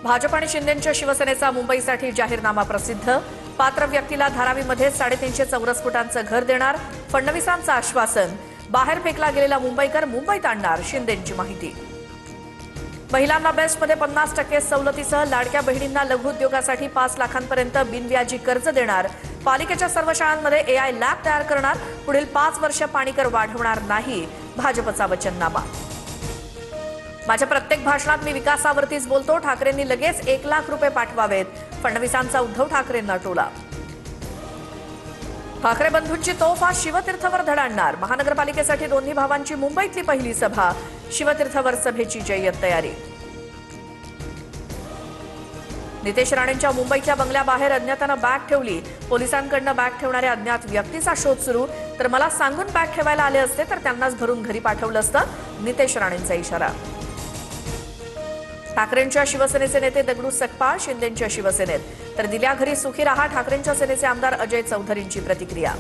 भाजप आणि शिंदेंच्या शिवसेनेचा मुंबईसाठी जाहीरनामा प्रसिद्ध। पात्र व्यक्तीला धारावीमध्ये 350 चौरस फुटांचं घर देणार। फडणवीसांचं आश्वासन। बाहेर फेकला गेलेला मुंबईकर मुंबईत आणणार, शिंदेंची माहिती। महिलांना बेस्टमध्ये 50% सवलतीसह लाडक्या बहिणींना लघु उद्योगासाठी 5 लाखांपर्यंत बिनव्याजी कर्ज देणार। पालिकेच्या सर्व शाळांमध्ये एआय लॅब तयार करणार। पुढील 5 वर्ष पाणीकर वाढवणार नाही, भाजपचा वचननामा। माझ्या प्रत्येक भाषणात मी विकासावरतीच बोलतो। ठाकरेंनी लगेच 1 लाख रुपये पाठवावेत, फडणवीसांचा उद्धव ठाकरेंना टोला। ठाकरे बंधूंची तोफ आज शिवतीर्थवर धडाडणार। महानगरपालिकेसाठी दोन्ही भावांची मुंबईतली पहिली सभा। शिवतीर्थवर सभेची जय्यत तयारी। नितेश राणेंच्या मुंबईच्या बंगल्याबाहेर अज्ञातानं बॅग ठेवली। पोलिसांकडून बॅग ठेवणाऱ्या अज्ञात व्यक्तीचा शोध सुरू। तर मला सांगून बॅग ठेवायला आले असते तर त्यांनाच भरून घरी पाठवलं असतं, नितेश राणेंचा इशारा। ठाकरेंच्या शिवसेनेचे नेते दगडू सकपाळ शिंदेंच्या शिवसेनेत, तर दिल्या घरी सुखी रहा ठाकरेंच्या सेनेचे आमदार अजय चौधरींची प्रतिक्रिया।